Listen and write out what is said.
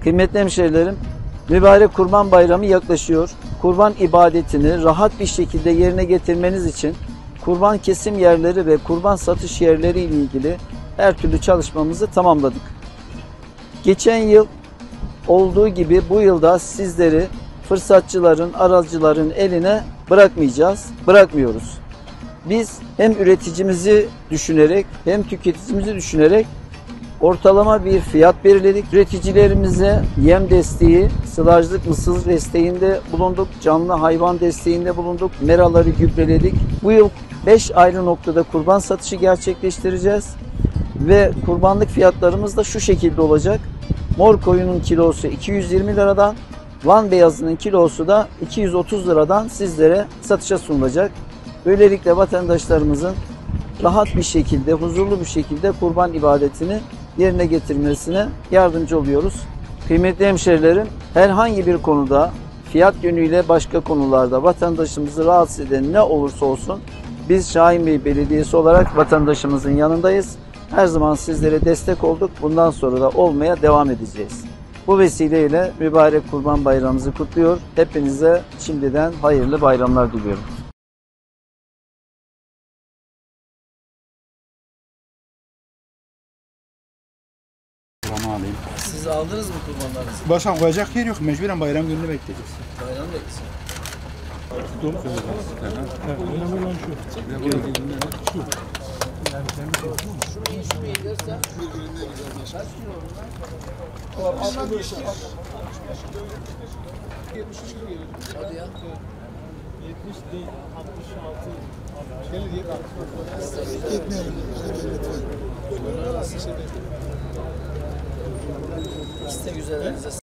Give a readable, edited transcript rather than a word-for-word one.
Kıymetli hemşehrilerim, mübarek Kurban Bayramı yaklaşıyor. Kurban ibadetini rahat bir şekilde yerine getirmeniz için kurban kesim yerleri ve kurban satış yerleri ile ilgili her türlü çalışmamızı tamamladık. Geçen yıl olduğu gibi bu yılda sizleri fırsatçıların, aracıların eline bırakmıyoruz. Biz hem üreticimizi düşünerek hem tüketicimizi düşünerek ortalama bir fiyat belirledik. Üreticilerimize yem desteği, sılajlık, mısır desteğinde bulunduk. Canlı hayvan desteğinde bulunduk. Meraları gübreledik. Bu yıl 5 ayrı noktada kurban satışı gerçekleştireceğiz. Ve kurbanlık fiyatlarımız da şu şekilde olacak. Mor koyunun kilosu 220 liradan, Van beyazının kilosu da 230 liradan sizlere satışa sunulacak. Böylelikle vatandaşlarımızın rahat bir şekilde, huzurlu bir şekilde kurban ibadetini yerine getirmesine yardımcı oluyoruz. Kıymetli hemşehrilerim, herhangi bir konuda fiyat yönüyle başka konularda vatandaşımızı rahatsız eden ne olursa olsun biz Şahinbey Belediyesi olarak vatandaşımızın yanındayız. Her zaman sizlere destek olduk. Bundan sonra da olmaya devam edeceğiz. Bu vesileyle mübarek Kurban Bayramımızı kutluyor. Hepinize şimdiden hayırlı bayramlar diliyorum. Alayım. Siz aldınız mı kurbanlarınızı? Başkan koyacak yer yok. Mecburen bayram gününü bekleyeceğiz. Bayram beklesin. Doğru söylüyorsunuz. Evet. Önemli olan şu. Şu. Yani kendi şu gelirse birbirine güzel başkan. Kaç kilo onlar? 65. 73 kilo gelir. Hadi ya. 70 değil. 66. Gelir diye kalkıyor. Gitmeyelim. İkisi de güzel.